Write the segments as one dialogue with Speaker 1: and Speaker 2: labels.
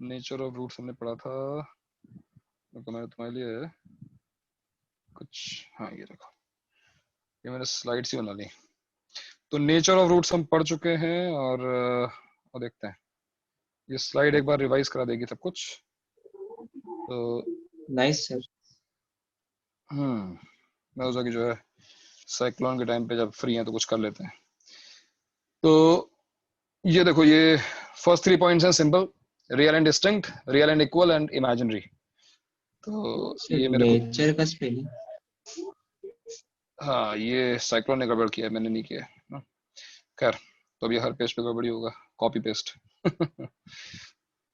Speaker 1: Nature of roots हमने पढ़ा था, तो मैंने तुम्हारे लिए कुछ, हाँ ये देखो, ये मैंने स्लाइड्स ही बना ली। तो नेचर ऑफ रूट्स हम पढ़ चुके हैं, और देखते हैं, ये स्लाइड एक बार रिवाइज करा देगी सब कुछ। तो
Speaker 2: नाइस सर।
Speaker 1: मैं सोचा कि जो है साइक्लोन के टाइम पे जब फ्री हैं तो कुछ कर लेते हैं। तो ये देखो, ये फर्स्ट 3 पॉइंट्स हैं simple, real and distinct, real and equal and imaginary. तो
Speaker 2: सर
Speaker 1: ये मेरे को,
Speaker 2: नेचर का स्पेलिंग।
Speaker 1: हाँ ये साइक्लोन ने गड़बड़ किया है, मैंने नहीं किया है ना। खैर, तो अब ये हर पेज पे गड़बड़ी होगा, कॉपी पेस्ट।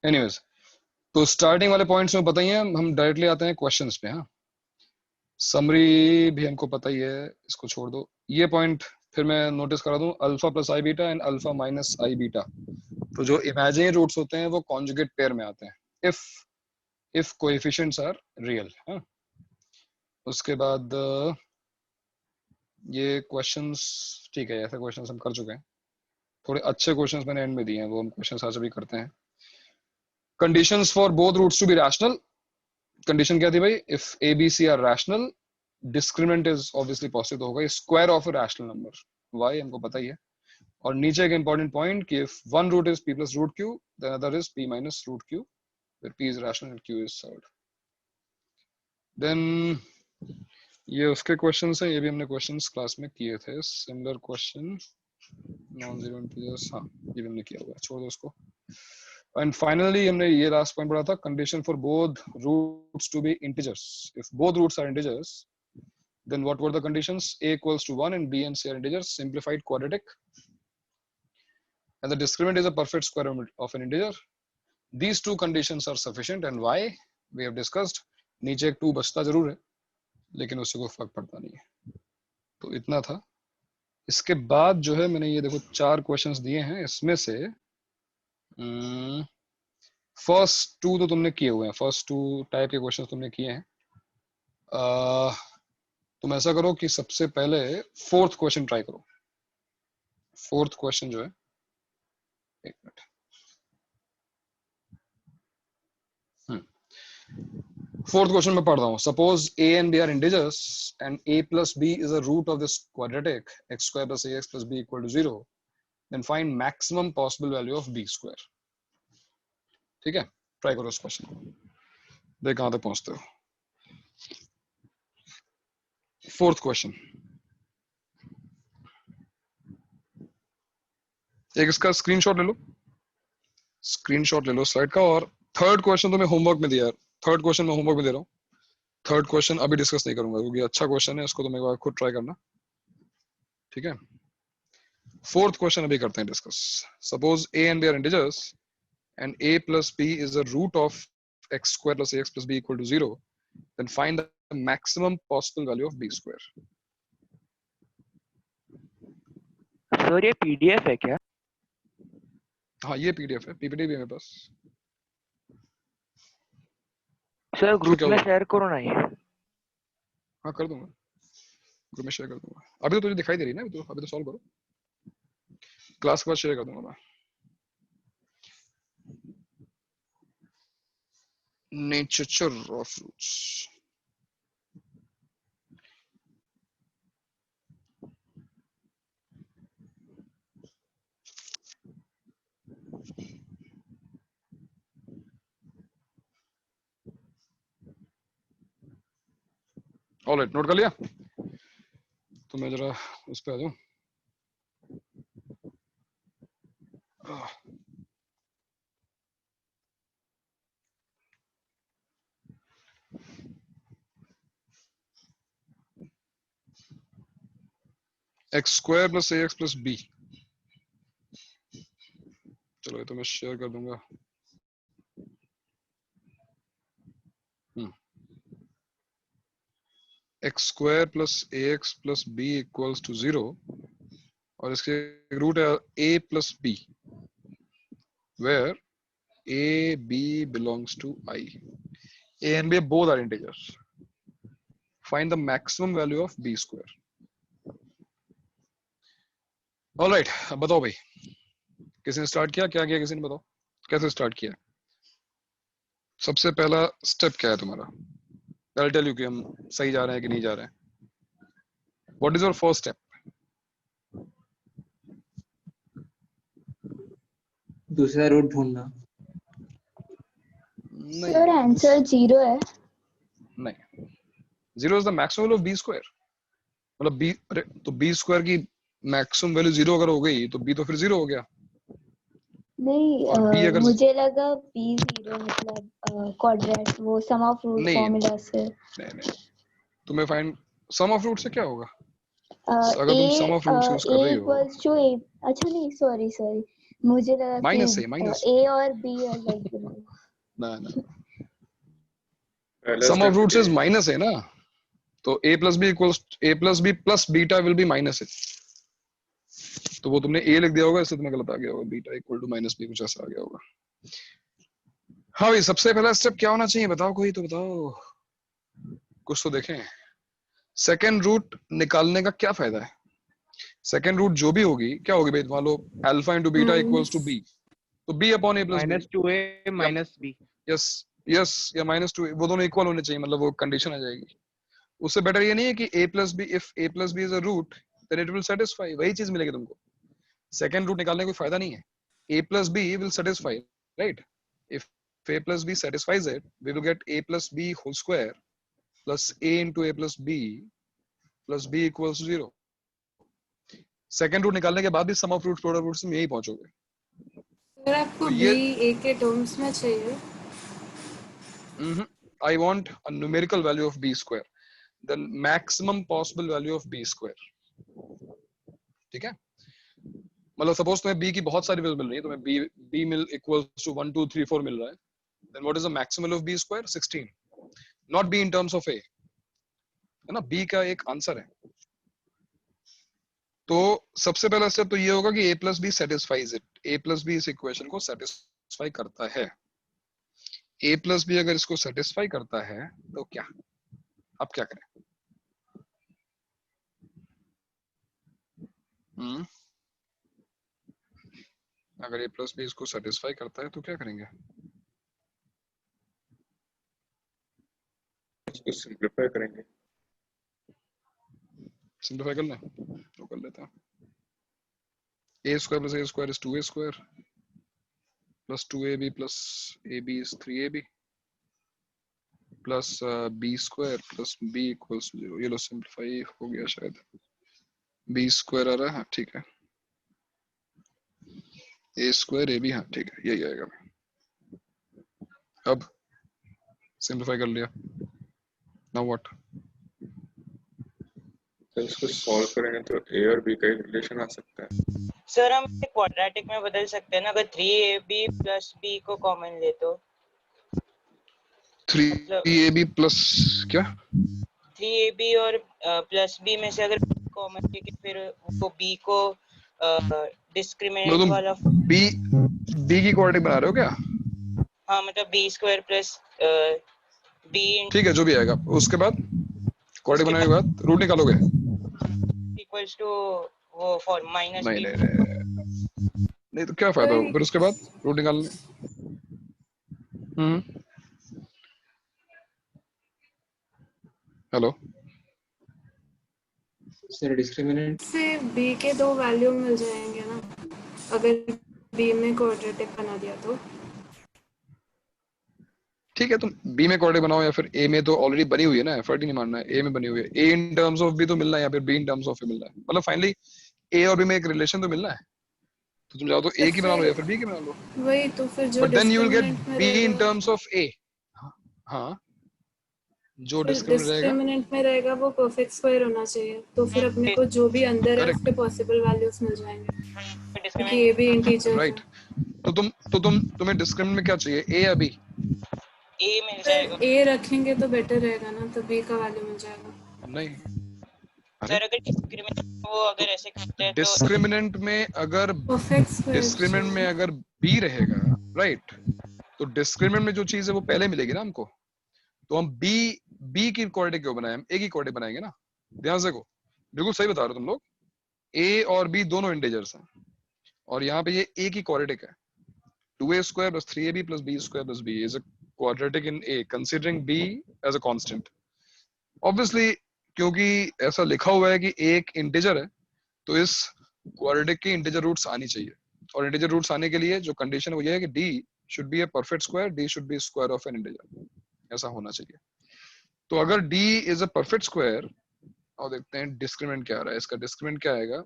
Speaker 1: एनीवेज, तो स्टार्टिंग वाले पॉइंट्स में बताइए, हम डायरेक्टली आते हैं क्वेश्चंस पे। हाँ, समरी भी हमको पता ही है, इसको छोड़ दो। ये पॉइंट फिर मैं नोटिस करा दूं, alpha plus I beta and alpha minus I beta, तो जो इमेजिनरी रूट्स होते हैं वो कॉन्जुगेट पेयर में आते हैं, इफ कोएफिशिएंट्स आर रियल। हाँ, उसके बाद ये क्वेश्चंस, ठीक है, ऐसे क्वेश्चंस हम कर चुके हैं। थोड़े अच्छे क्वेश्चंस मैंने एंड में दिए हैं, वो हम क्वेश्चंस आज भी करते हैं। Conditions for both roots to be rational. Condition क्या थी भाई? If A B C are rational, discriminant is obviously positive होगा, square of a rational number, why हमको पता ही है। और नीचे एक इंपॉर्टेंट पॉइंट कि if one root is P plus root Q, then other is P minus root Q, where p is rational and q is odd. Then ये उसके क्वेश्चंस हैं, ये भी हमने क्वेश्चंस क्लास में किए थे, similar question, non zero integers, हाँ ये भी हमने किया हुआ है, छोड़ दो उसको। एंड फाइनली हमने ये लास्ट पॉइंट पढ़ा था, condition for both roots to be integers. If both roots are integers, then what were the conditions? A equals to 1 and b and c are integers, simplified quadratic, and the discriminant is a perfect square of an integer. These two conditions are sufficient, and why we have discussed. नीचे एक 2 बचता जरूर है, लेकिन उससे कोई फर्क पड़ता नहीं है। तो इतना था। इसके बाद जो है, मैंने ये देखो 4 क्वेश्चंस दिए हैं, इसमें से फर्स्ट 2 तो तुमने किए हुए हैं, फर्स्ट 2 टाइप के क्वेश्चंस तुमने किए हैं। तुम ऐसा करो कि सबसे पहले फोर्थ क्वेश्चन ट्राई करो। फोर्थ क्वेश्चन जो है, एक मिनट, फोर्थ क्वेश्चन में पढ़ रहा हूँ। Suppose a and b are integers and a plus b is a root of this quadratic x square plus a x plus b equal to 0, then find maximum possible value of b square. ठीक है, try करो इस question को, देख कहां तक पहुंचते हो। फोर्थ क्वेश्चन, एक इसका स्क्रीनशॉट ले लो, स्क्रीनशॉट ले लो स्लाइड का। और थर्ड क्वेश्चन तुम्हें होमवर्क में दिया है, थर्ड क्वेश्चन मैं होमवर्क में दे रहा हूँ। थर्ड क्वेश्चन अभी डिस्कस नहीं करूंगा क्योंकि अच्छा क्वेश्चन है, इसको तुम एक बार खुद ट्राई करना, ठीक है। फोर्थ क्वेश्चन अभी करते हैं discuss. Suppose a and b are integers and a plus b is a root of x square plus ax plus b equal to 0, then find the maximum possible value of b square.
Speaker 3: Sir ये PDF है क्या?
Speaker 1: हाँ ये PDF है, PPT भी है मेरे पास।
Speaker 3: Sir
Speaker 1: क्यों,
Speaker 3: ग्रुप
Speaker 1: क्या
Speaker 3: में
Speaker 1: हुआ?
Speaker 3: शेयर करो ना ये।
Speaker 1: हाँ कर दूंगा, ग्रुप में शेयर कर दूंगा। अभी तो तुझे दिखाई दे रही है ना, अभी तो सॉल्व करो, क्लास के बाद शेयर कर दूंगा मैं। Nature of roots, alright, note कर लिया? तो मैं जरा उस पर आ जाऊं। X square plus a x plus b, चलो ये तो मैं शेयर कर दूंगा। X square plus a x plus B equals to 0, और इसके रूट है a plus b, where a b belongs to I. a and b both are integers. Find the maximum value of b square. All right, अब बताओ भाई, किसी ने start किया? क्या किया किसी ने? बताओ कैसे स्टार्ट किया। सबसे पहला स्टेप क्या है तुम्हारा? आई टेल यू कि हम सही जा रहे हैं कि नहीं जा रहे हैं. What is your first step?
Speaker 2: दूसरा रूट ढूंढना।
Speaker 4: सर आंसर 0 है।
Speaker 1: नहीं, 0 is the maximum of b square. मतलब बी, अरे तो बी स्क्वायर की मैक्सिमम वैल्यू 0 अगर हो गई तो बी तो फिर 0 हो गया.
Speaker 4: नहीं
Speaker 1: और बी अगर
Speaker 4: मुझे लगा b 0 मतलब क्वाड्रेट वो सम ऑफ रूट
Speaker 1: नहीं
Speaker 4: फॉर्मूला से।
Speaker 1: नहीं, तुम्हें फाइंड सम ऑफ रूट से क्या होगा?
Speaker 4: a
Speaker 1: अगर तुम sum of roots use
Speaker 4: a
Speaker 1: कर रही हो.
Speaker 4: Equals to a। अच्छा नहीं सॉरी सॉरी, मुझे लगा कि
Speaker 1: माइनस
Speaker 4: a और b आर लाइक
Speaker 1: ना ना,
Speaker 5: पहला
Speaker 1: sum of
Speaker 5: step
Speaker 1: roots
Speaker 5: A
Speaker 1: is minus है ना. तो a plus B equals a plus B plus beta will be minus है. तो वो तुमने a लिख दिया होगा, इससे तुम्हें गलत आ गया होगा. Beta equal to minus b कुछ ऐसा आ गया होगा. हाँ भाई, सबसे पहला स्टेप क्या होना चाहिए बताओ, कोई तो बताओ, कुछ तो देखें. सेकेंड रूट निकालने का क्या फायदा है? सेकेंड रूट जो भी होगी क्या होगी भाई, मान लो alpha into beta equals to B, तो B upon A plus B.
Speaker 3: -2a -b.
Speaker 1: Yes yes, या -2, वो दोनों इक्वल होने चाहिए, मतलब वो कंडीशन आ जाएगी. उससे बेटर ये नहीं है कि a plus b, if a plus b is a root then it will satisfy, वही चीज मिलेगी तुमको. सेकेंड रूट निकालने का कोई फायदा नहीं है. a plus b will satisfy, right? If a plus b satisfies it, we will get a plus b whole square plus a into a plus b plus b equals to 0. Second root निकालने के बाद भी sum of roots product roots में यही पहुंचोगे.
Speaker 6: अगर आपको
Speaker 1: तो
Speaker 6: b
Speaker 1: ये
Speaker 6: a के टर्म्स में चाहिए,
Speaker 1: I want a numerical value of b square, the maximum possible value of b square. ठीक है, मतलब सपोज तुम्हें b की बहुत सारी वैल्यू मिल रही है, तुम्हें b मिल इक्वल्स टू 1 2 3 4 मिल रहा है, then what is the maximal of b square? 16. not b in terms of a, है ना, b का एक आंसर है. तो सबसे पहला स्टेप तो ये होगा कि a plus b satisfies it. a plus b इस इक्वेशन को सेटिस्फाई करता है. a प्लस बी अगर इसको सेटिस्फाई करता है तो क्या, अब क्या करें? अगर a प्लस बी इसको सेटिस्फाई करता है तो क्या करेंगे?
Speaker 5: इसको सिंप्लीफाई करेंगे.
Speaker 1: सिंप्लीफाई कर लें तो कर लेते हैं. a square plus a square is 2a square plus 2ab plus ab is 3ab plus b square plus b equals 0. ये लो सिंप्लीफाई हो गया शायद. b स्क्वायर आ रहा है, ठीक है. a स्क्वायर ab, हाँ ठीक है, यही आएगा. अब सिंप्लीफाई कर लिया. Now what?
Speaker 5: तो इसको सॉल्व करेंगे तो a और b का एक रिलेशन आ सकता है.
Speaker 7: सर हम क्वाड्रेटिक में बदल सकते हैं ना, अगर 3ab प्लस b को कॉमन ले तो
Speaker 1: 3ab प्लस क्या?
Speaker 7: 3ab और प्लस b में से अगर कॉमन लेके फिर वो b को डिस्क्रिमिनेंट
Speaker 1: तुम
Speaker 7: वाला
Speaker 1: b की क्वाड्रेटिक बना रहे हो क्या?
Speaker 7: हाँ मतलब b स्क्वायर प्लस b
Speaker 1: ठीक है, जो भी आएगा. उसके बाद क्वाड्रेटिक बनाने के बाद रूट निकालोगे?
Speaker 7: इक्वल्स टू वो फॉर माइनस
Speaker 1: नहीं
Speaker 7: b.
Speaker 1: नहीं तो क्या फायदा होगा फिर उसके बाद रूट निकालने? हेलो
Speaker 2: सर डिस्क्रिमिनेंट
Speaker 6: से b के दो वैल्यू मिल जाएंगे ना, अगर b में क्वाड्रेटिक बना दिया तो.
Speaker 1: ठीक है, तुम b में क्वाड्रेटिक बनाओ या फिर a में, तो ऑलरेडी बनी हुई है ना, एफर्ट ही नहीं मारना है. a में बनी हुई है, a in terms of b तो मिलना है या फिर b in terms of a मिलना है. मतलब फाइनली a और b में एक रिलेशन तो मिलना है. तो तुम जाओ तो a की बना लो या फिर b की बना लो.
Speaker 6: वही तो फिर जो
Speaker 1: but then you will get
Speaker 6: discriminant में
Speaker 1: b इन
Speaker 6: रहेगा,
Speaker 1: टर्म्स ऑफ a. हाँ, जो
Speaker 6: फिर
Speaker 1: डिस्क्रिमिनेंट रहेगा,
Speaker 6: डिस्क्रिमिनेंट में रहेगा वो परफेक्ट स्क्वायर होना चाहिए. तो फिर अपने को जो भी अंदर है
Speaker 1: करेक्ट,
Speaker 6: उसके पॉसिबल वैल्यूज मिल जाएंगे, क्योंकि
Speaker 7: डिस्क्रिमिनेंट
Speaker 6: ये भी इंटीजर
Speaker 1: राइट.
Speaker 6: है.
Speaker 1: तो तुम्हें डिस्क्रिमिनेंट में क्या चाहिए, a या b?
Speaker 7: a मिल जाएगा.
Speaker 6: फिर a रखेंगे तो बेटर रहेगा ना, तो b का वैल्यू मिल जाएगा.
Speaker 1: नहीं,
Speaker 7: सर अगर डिस्क्रिमिनेंट वो अगर ऐसे करते हैं तो
Speaker 1: डिस्क्रिमिनेंट में अगर
Speaker 6: परफेक्ट स्क्वायर
Speaker 1: डिस्क्रिमिनेंट में अगर b रहेगा, राइट, तो डिस्क्रिमिनेंट में जो चीज है वो पहले मिलेगी ना हमको. तो हम b की क्वाड्रेटिक क्यों बनाए, हम a की क्वाड्रेटिक बनाएंगे ना. ध्यान से देखो, बिल्कुल सही बता रहे हो तुम लोग. a और b दोनों इंटीजर्स हैं और यहाँ पे ये a की क्वाड्रेटिक है. 2a square plus 3ab plus b square plus b is a quadratic in A considering B as a constant. Obviously क्योंकि ऐसा लिखा हुआ है कि A एक इंटीजर है तो इस क्वाड्रेटिक की इंटीजर रूट्स आनी चाहिए, और इंटीजर रूट्स आने के लिए जो कंडीशन है वो ये है कि D should be a perfect square, D should be square of an integer, ऐसा होना चाहिए। तो अगर D is a perfect square, और देखते हैं डिस्क्रिमिनेंट क्या आ रहा है, इसका डिस्क्रिमिनेंट क्या आएगा,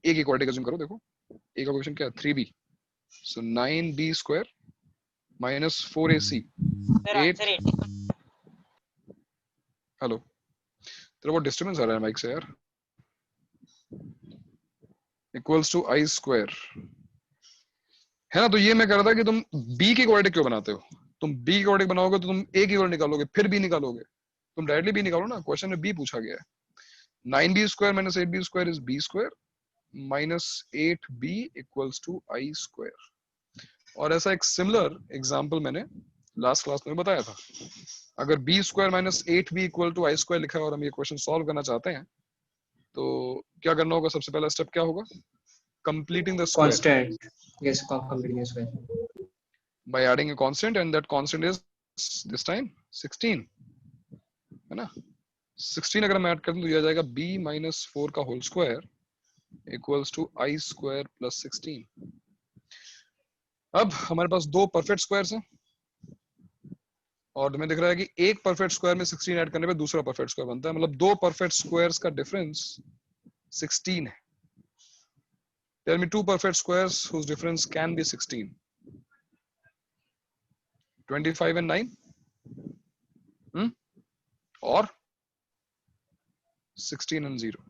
Speaker 1: A की क्वाड्रेटिक अज्यूम करो, देखो A का कोएफिशिएंट क्या है 3B, सो 9B square minus 4AC
Speaker 7: sir
Speaker 1: 8,
Speaker 7: answer 80।
Speaker 1: Hello तेरा बहुत डिस्टर्बेंस आ रहा है माइक से यार, इक्वल्स टू आई स्क्वायर है ना। तो ये मैं कह रहा था कि तुम B की क्वाड्रेटिक क्यों बनाते हो, तुम B की क्वाड्रेटिक बनाओगे तो तुम A की क्वाड्रेटिक निकालोगे, फिर B निकालोगे, तुम डायरेक्टली B निकालो ना, क्वेश्चन में B पूछा गया है। 9B square minus 8B square is B square minus 8B equals to I square. और ऐसा एक सिमिलर एग्जांपल मैंने लास्ट क्लास में बताया था। अगर B square minus 8B equal to I square लिखा है और हम ये क्वेश्चन सॉल्व करना चाहते हैं तो क्या करना होगा, सबसे पहला स्टेप क्या होगा, completing the square
Speaker 2: Constant. Yes, completing the square.
Speaker 1: by adding a constant, and that constant is this time 16 है ना। 16 अगर हम ऐड करें तो ये आ जाएगा B माइनस 4 का whole square equals to I square plus 16। अब हमारे पास दो परफेक्ट स्क्वायर्स हैं और तुम्हें दिख रहा है कि एक परफेक्ट स्क्वायर में 16 ऐड करने पे दूसरा परफेक्ट स्क्वायर बनता है, मतलब दो परफेक्ट स्क्वायर्स का डिफरेंस 16 है। Tell me two perfect squares whose difference can be 16. 25 and 9? और 16 and 0.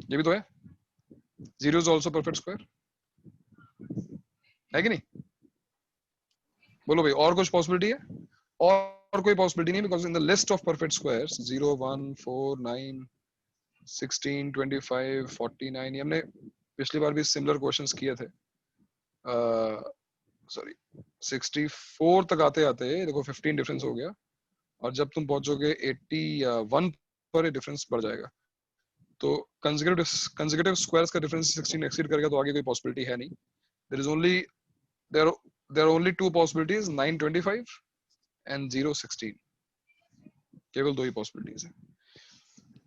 Speaker 1: ये भी तो है। 0 is also perfect square. है कि नहीं? बोलो भाई, और कुछ पॉसिबिलिटी है? और कोई पॉसिबिलिटी नहीं, because in the list of perfect squares 0, 1, 4, 9, 16, 25, 49, ये हमने पिछली बार भी सिमिलर क्वेश्चंस किए थे। सॉरी 64 तक आते आते देखो 15 डिफरेंस हो गया, और जब तुम पहुंचोगे 81 पर ये डिफरेंस बढ़ जाएगा। तो कंसेक्यूटिव स्क्वायर्स का डिफरेंस 16 एक्सीड करेगा तो आगे कोई पॉसिबिलिटी है नहीं। There are only two possibilities, 925 and 016, केवल दो ही पॉसिबिलिटीज है।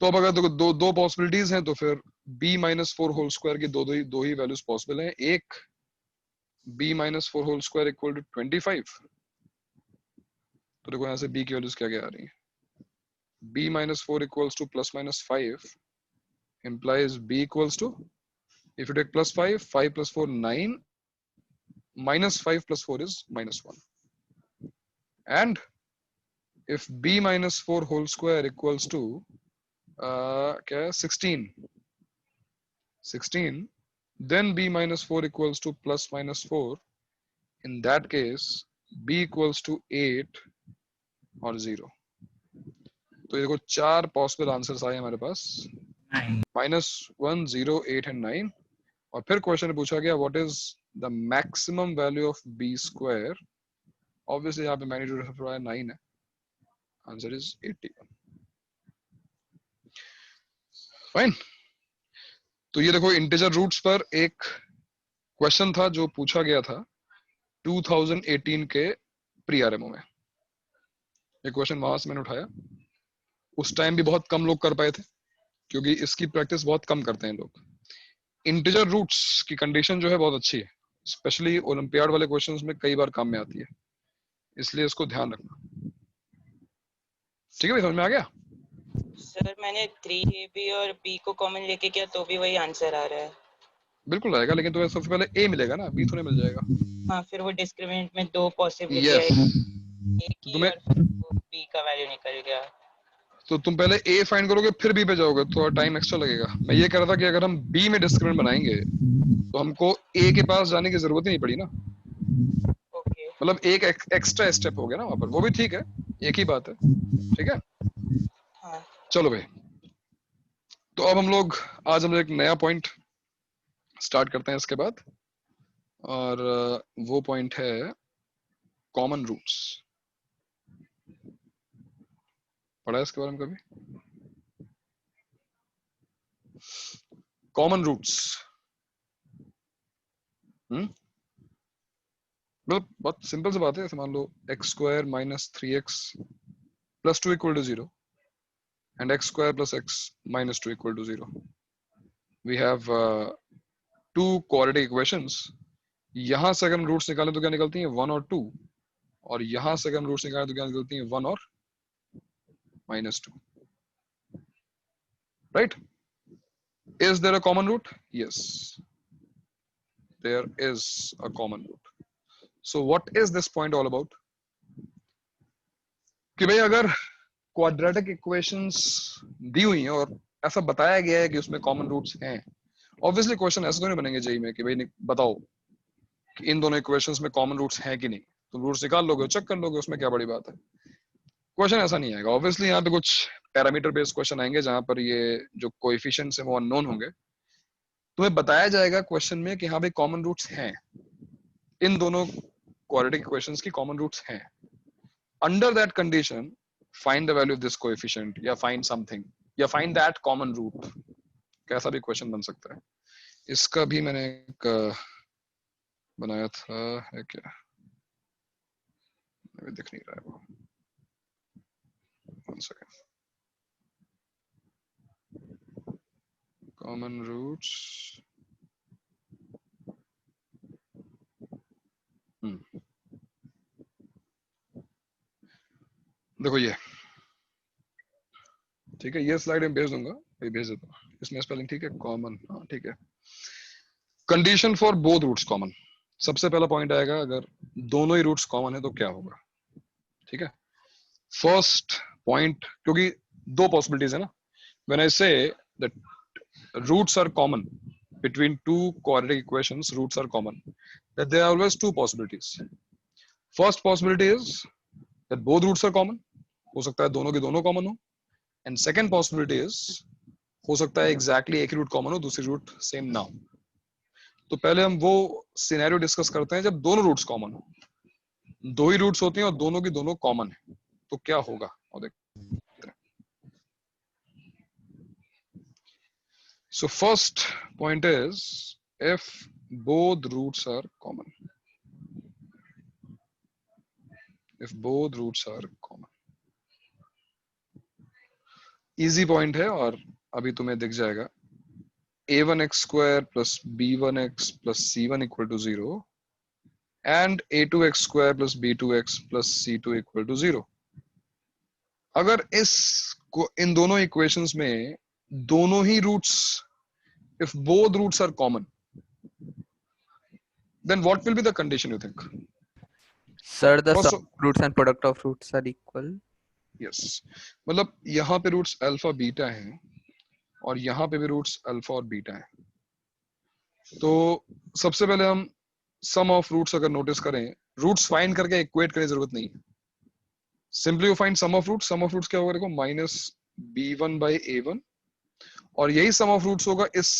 Speaker 1: तो अब अगर दो पॉसिबिलिटीज हैं तो फिर B माइनस 4 होल स्क्वायर की दो ही वैल्यूज पॉसिबल हैं। एक B minus 4 whole square equal to 25, तो देखो यहाँ से B की वैल्यूज क्या क्या आ रही है, B minus 4 equals to plus minus 5 implies B equals to, if you take plus 5, 5 plus 4, 9, minus 5 plus 4 is minus 1. And if B minus 4 whole square equals to 16, then B minus 4 equals to plus minus 4. In that case, B equals to 8 or 0. तो ये देखो चार possible answers आए हमारे पास, -1, 0, 8 and 9। और फिर question पूछा गया what is the maximum value of B square. Obviously यहाँ पे मैग्नीट्यूड 9 है, आंसर इज 81। फाइन। तो ये देखो इंटीजर रूट्स पर एक क्वेश्चन था जो पूछा गया था 2018 के प्री आरएमओ में। ये क्वेश्चन वहां से मैंने उठाया, उस टाइम भी बहुत कम लोग कर पाए थे क्योंकि इसकी प्रैक्टिस बहुत कम करते हैं लोग। इंटीजर रूट्स की कंडीशन जो है बहुत अच्छी है, स्पेशली ओलंपियाड वाले क्वेश्चंस में कई बार काम में आती है, इसलिए इसको ध्यान रखना। ठीक है भाई, समझ में आ गया?
Speaker 7: सर मैंने 3AB और B को कॉमन लेके किया तो भी वही आंसर आ रहा है।
Speaker 1: बिल्कुल आएगा, लेकिन तुम्हें सबसे पहले A मिलेगा ना, B थोड़े मिल जाएगा।
Speaker 7: हाँ, फिर वो डिस्क्रिमिनेंट में दो पॉसिबिलिटी
Speaker 1: Yes.
Speaker 7: आई, A की
Speaker 1: तुम्हें
Speaker 7: और फिर B का वैल्यू निकल गया।
Speaker 1: तो तुम पहले A फाइंड करोगे फिर B पे जाओगे, थोड़ा टाइम एक्स्ट्रा लगेगा। मैं ये कह रहा था कि अगर हम B में डिस्क्रिमिनेंट बनाएंगे तो हमको A के पास जाने की जरूरत ही नहीं पड़ी ना,
Speaker 7: ओके।
Speaker 1: मतलब एक एक्स्ट्रा स्टेप हो गया ना वहां पर, वो भी ठीक है, एक ही बात है। ठीक है,
Speaker 7: हाँ
Speaker 1: चलो भाई। तो अब आज हम लोग एक नया पॉइंट स्टार्ट करते हैं इसके बाद, और वो पॉइंट है कॉमन रूट्स। पढ़ा है इसके बारे में कभी? कॉमन रूट्स मतलब बहुत सिंपल सी बात है, जैसे मान लो एक्स स्क्वायर माइनस 3x प्लस 2 equal to 0 and X square plus X minus 2 equal to 0. We have two quadratic equations. यहां से अगर हम रूट्स निकालें तो क्या निकलती हैं 1 और 2, और यहां से अगर हम रूट्स निकालें तो क्या निकलती हैं 1 और -2. Right? Is there a common root? Yes, there is a common root. So what is this point all about? कि भाई अगर क्वाड्रेटिक इक्वेशंस दी हुई हैं और ऐसा बताया गया है कि उसमें कॉमन रूट्स हैं, ऑब्वियसली क्वेश्चन ऐसे तो नहीं बनेंगे जेई में कि भाई बताओ कि इन दोनों इक्वेशंस में कॉमन रूट्स हैं कि नहीं. तुम रूट्स निकाल लोगे, चेक कर लोगे, उसमें क्या बड़ी बात है. क्वेश्चन ऐसा नहीं आएगा. ऑब्वियसली यहाँ पे कुछ पैरामीटर बेस्ड क्वेश्चन आएंगे जहां पर ये जो कोएफिशिएंट्स हैं वो अननोन होंगे. तुम्हें बताया जाएगा क्वेश्चन में कि हाँ भाई कॉमन रूट्स हैं, इन दोनों क्वाड्रेटिक इक्वेशंस की कॉमन रूट्स हैं. Under that condition find the value of this coefficient, या फाइंड समथिंग, या फाइंड दैट कॉमन रूट. कैसा भी क्वेश्चन बन सकता है. इसका भी मैंने एक बनाया था, है क्या, अभी दिख नहीं रहा है वो. One second. Common roots. देखो ये ठीक है, ये स्लाइड में भेज दूंगा, ये भेज देता हूँ. इसमें स्पेलिंग ठीक है, कॉमन, हाँ ठीक है. Condition for both roots common. सबसे पहला पॉइंट आएगा अगर दोनों ही रूट्स कॉमन है तो क्या होगा. ठीक है, फर्स्ट पॉइंट, क्योंकि दो पॉसिबिलिटीज है ना. When I say that roots are common between two quadratic equations, roots are common, that there are always two possibilities. First possibility is that both roots are common, हो सकता है दोनों के दोनों कॉमन हो. एंड सेकंड पॉसिबिलिटी इज हो सकता है एग्जैक्टली एक ही रूट कॉमन हो, दूसरी रूट सेम ना हो. तो पहले हम वो सिनेरियो डिस्कस करते हैं जब दोनों रूट्स कॉमन हो. दो ही रूट्स होती हैं और दोनों की दोनों कॉमन है, तो क्या होगा. और देख, so first point is if both roots are common, if both roots are common. easy point है और अभी तुम्हें दिख जाएगा. a1x square plus b1x plus c1 equal to 0 and a2x square plus b2x plus c2 equal to 0. अगर इन दोनों equations में दोनों ही roots, if both roots are common, then what will be the condition you think?
Speaker 8: Sir, the
Speaker 1: Also,
Speaker 8: sum of roots and product of roots are equal.
Speaker 1: yes, मतलब यहाँ पे roots alpha beta हैं और यहाँ पे भी रूट्स अल्फा और beta हैं. तो सबसे पहले हम सम ऑफ रूट्स अगर नोटिस करें, रूट्स फाइंड करके इक्वेट करने की जरूरत नहीं है. Simply you find sum of roots. Sum of roots क्या होगा, देखो माइनस b1 by a1, और यही सम ऑफ रूट्स होगा इस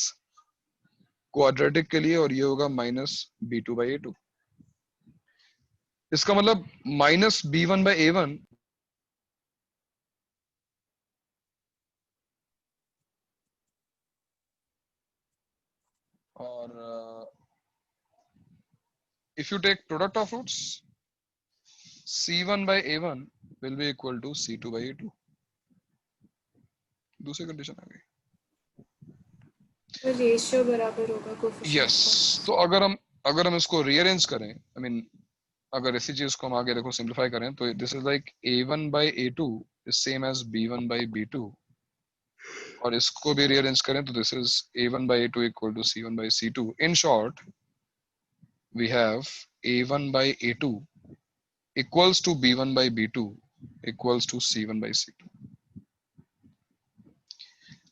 Speaker 1: क्वाड्रेटिक के लिए, और ये होगा माइनस b2 by a2. इसका मतलब माइनस b1 by a1 और if you take product of roots, c1 by a1 will be equal to c2 by a2. दूसरी कंडीशन आ गई.
Speaker 6: रेशियो बराबर होगा कोएफिशिएंट.
Speaker 1: यस, तो अगर हम इसको रीअरेंज करें, आई मीन अगर इसी चीज को हम आगे देखो सिंप्लीफाई करें, तो this is like a1 by a2 is same as b1 by b2, और इसको भी रीअरेंज करें तो this is a1 by a2 equal to c1 by c2. In short we have a1 by a2 equals to b1 by b2 equals to c1 by c2.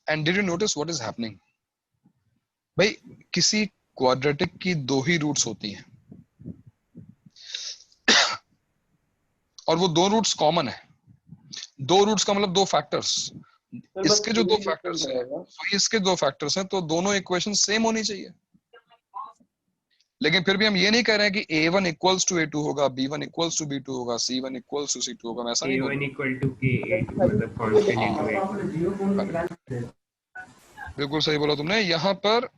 Speaker 1: And did you notice what is happening. भाई किसी quadratic की दो ही roots होती हैं और वो दो roots common है. दो रूट्स का मतलब दो फैक्टर्स. इसके जो दो फैक्टर्स हैं वही इसके दो फैक्टर्स हैं, तो दोनों इक्वेशन सेम होनी चाहिए. लेकिन फिर भी हम ये नहीं कह रहे हैं कि a1 इक्वल्स टू a2 होगा, b1 इक्वल्स टू b2 होगा, c1 इक्वल्स टू c2 होगा. ऐसा नहीं
Speaker 2: A1 equal to K, A2 मतलब constant into A2.
Speaker 1: बिल्कुल सही बोला तुमने. यहाँ पर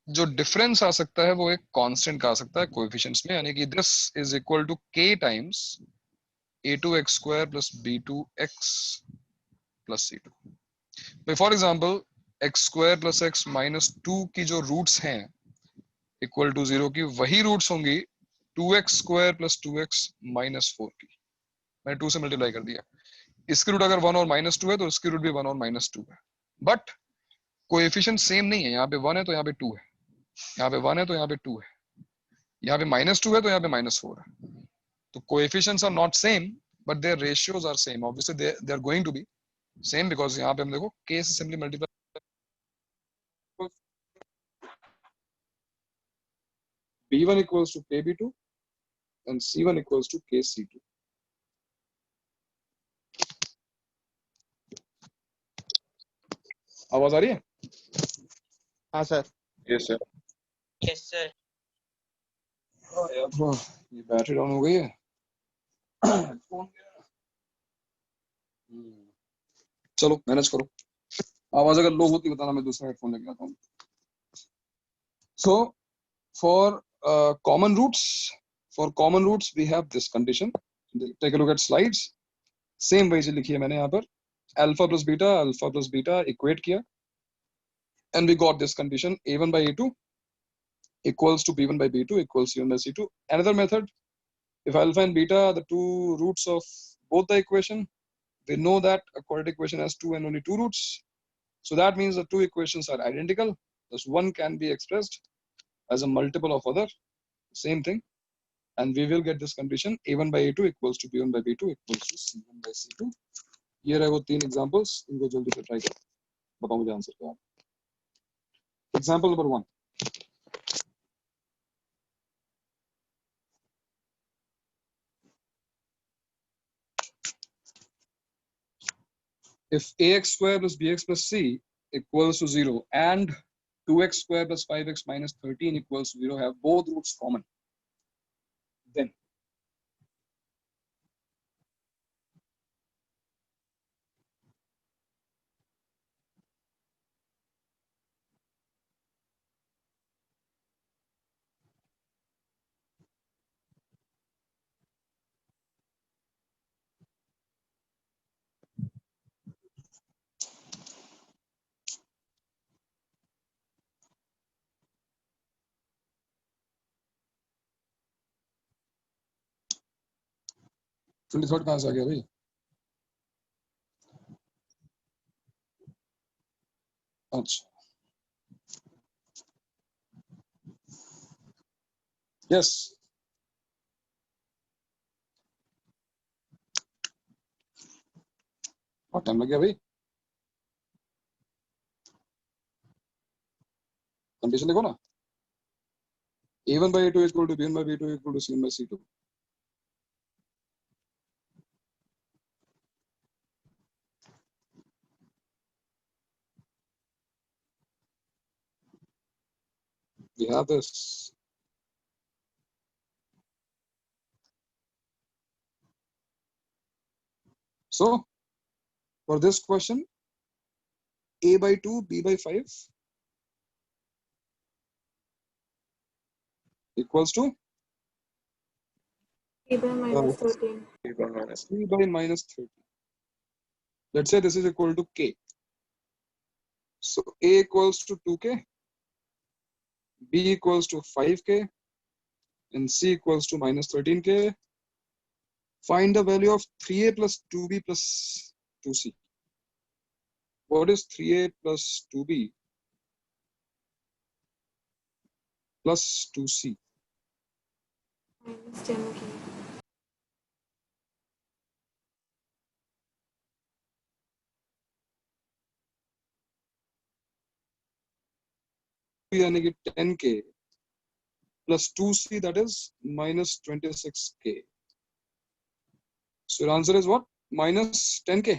Speaker 1: जो डिफरेंस आ सकता है वो एक कांस्टेंट का आ सकता है कोएफिशिएंट्स में, यानी कि this is equal to k times a2x square plus b2x plus c2। For example x square plus x minus 2 की जो रूट्स हैं इक्वल टू 0 की, वही रूट्स होंगी 2x square plus 2x minus 4 की। मैंने 2 से मल्टीप्लाई कर दिया। इसकी रूट अगर 1 और माइनस 2 है तो इसकी रूट भी 1 और माइनस 2 है, बट कोएफिशिएंट सेम नहीं है। यहाँ पे 1 है तो यहाँ पे 2 है, यहाँ पे 1 है तो यहाँ पे 2 है, यहाँ पे माइनस 2 है तो यहाँ पे माइनस 4 है। तो coefficients are not same but their ratios are same. Obviously they are going to be same because यहाँ पे हम देखो k से simply multiply, b1 equals to kb2 and c1 equals to kc2। आवाज आ रही है?
Speaker 3: हाँ sir.
Speaker 5: Yes, sir.
Speaker 7: Yes sir.
Speaker 1: यार थोड़ा ये बैटरी डाउन हो गई है। फोन चलो मैनेज करो, आवाज अगर लो होती बताना, मैं दूसरा हेडफोन लेके आता हूँ। So for common roots we have this condition. Take a look at slides. Same वही लिखी है मैंने यहाँ पर, अल्फा प्लस बीटा इक्वेट किया and we got this condition a1 by a2 equals to b1 by b2 equals c1 by c2. Another method, if alpha and beta are the two roots of both the equation, we know that a quadratic equation has two and only two roots, so that means the two equations are identical. Thus one can be expressed as a multiple of other, same thing, and we will get this condition a1 by a2 equals to b1 by b2 equals to c1 by c2. ये रहे वो तीन examples, इनको जल्दी से try करो, बताओ मुझे आंसर क्या है। Example number 1. If ax square plus bx plus c equals to 0 and 2x square plus 5x minus 13 equals to 0 have both roots common, then fifty third कहाँ से आ गया भाई? अच्छा यस, बहुत टाइम लग गया भाई। कंडीशन देखो ना, a1 by a2 equal to b1 by b2 equal to c1 by c2। We have this. So for this question, a by 2, b by 5 equals to
Speaker 6: 3 by minus 13.
Speaker 5: b1 minus
Speaker 1: 3 by minus 30. Let's say this is equal to k. So a equals to 2k, b equals to 5k, and c equals to minus 13k. Find the value of 3a plus 2b plus 2c. What is 3a plus 2b plus 2c?
Speaker 6: Minus 10k.
Speaker 1: यानी कि 10k plus 2c, that is minus 26k. So your answer is what? Minus 10k.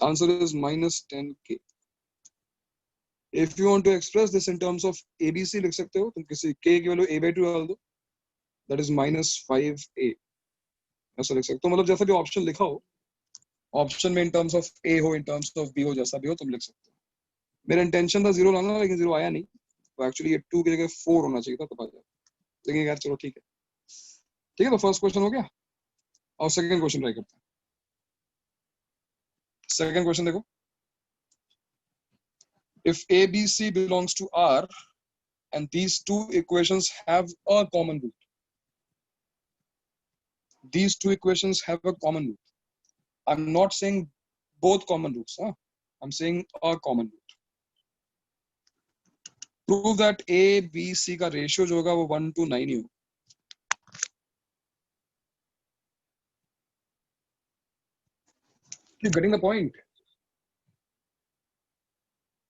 Speaker 1: Answer is minus 10k. If you want to express this in terms of ABC लिख सकते हो, तुम किसी k की value a by 2 डाल दो, that is minus 5a, ऐसा लिख सकते हो। मतलब जैसा भी ऑप्शन लिखा हो, ऑप्शन में in terms of a हो, in terms of b हो, जैसा भी हो तुम लिख सकते हो। मेरा इंटेंशन था 0 लाना, लेकिन 0 आया नहीं, तो एक्चुअली ये 2 की जगह 4 होना चाहिए था, तब आ जाए, लेकिन यार चलो ठीक है। ठीक है, तो फर्स्ट क्वेश्चन हो गया, और सेकंड क्वेश्चन ट्राई करते हैं। सेकंड क्वेश्चन देखो, if ABC belongs to R and these two equations have a common root, these two equations have a common root. I'm not saying both common roots, huh? I'm saying a common root. Prove that A B C का ratio जो होगा वो 1:9 ही हो। You getting the point?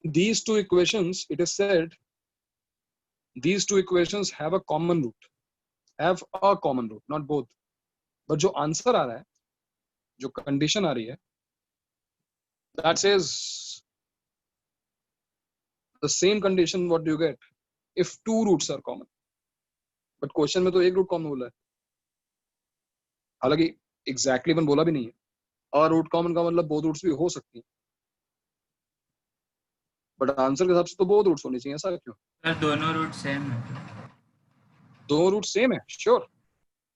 Speaker 1: These two equations, it is said, these two equations have a common root, have a common root, not both. But जो answer आ रहा है, जो condition आ रही है, that says the same condition. What do you get if two roots are common? But question में तो एक root common बोला है, हालांकि exactly वन बोला भी नहीं है, और रूट कॉमन का मतलब both रूट्स भी हो सकती हैं, बट आंसर के हिसाब से तो both रूट्स होनी चाहिए, ऐसा क्यों?
Speaker 2: सर दोनों रूट सेम है।
Speaker 1: दो रूट सेम है, श्योर।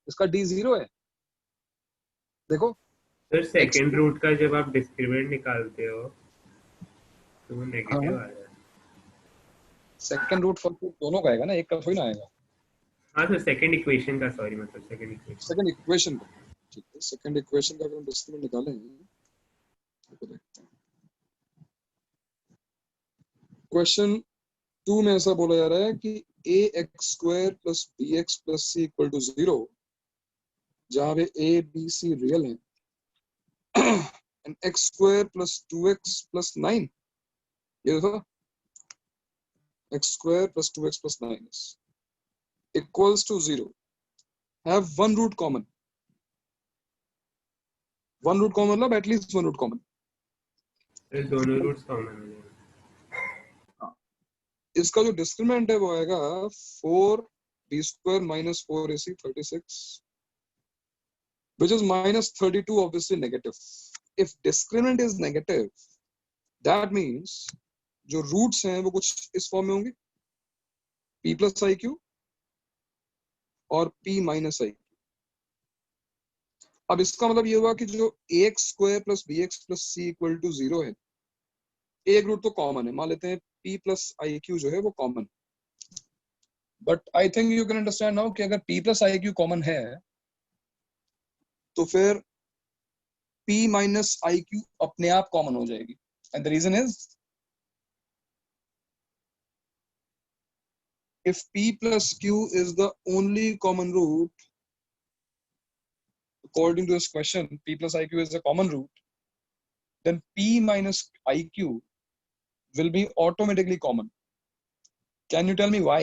Speaker 1: इसका d 0 है, देखो।
Speaker 2: सर सेकंड रूट का जब आप डिस्क्रिमिनेंट निकालते हो तो वो नेगेटिव आ जाता है।
Speaker 1: सेकंड रूट फर्स्ट रूट दोनों का आएगा ना, एक का थोड़ी ना आएगा।
Speaker 2: हाँ सर सेकंड इक्वेशन का, सॉरी मतलब सेकंड
Speaker 1: इक्वेशन का, ठीक है। सेकंड इक्वेशन का अगर हम डिस्क्रिमिनेंट निकालें तो देखते हैं। क्वेश्चन 2 में ऐसा बोला जा रहा है कि ax² + bx + c = 0, जहां पे a b c रियल है, and x² + 2x + 9, ये देखो, x² + 2x + 9 equals to 0, have one root common. One root common मतलब at least one root common.
Speaker 2: है। दोनों रूट्स कॉमन है।
Speaker 1: इसका जो डिस्क्रिमिनेंट है वो आएगा 4b² - 4ac 36, which is -32, obviously negative. If discriminant is negative, that means जो रूट्स हैं वो कुछ इस फॉर्म में होंगे, p + iq और p - iq। अब इसका मतलब ये हुआ कि जो ax² + bx + c = 0 है, एक रूट तो कॉमन है, मान लेते हैं p + iq जो है वो common. But I think you can understand now कि अगर p + iq कॉमन है तो फिर p - iq अपने आप कॉमन हो जाएगी, and the reason is if p + q is the only common root, according to this question, p + iq is the common root, then p - iq will be automatically common. Can you tell me why?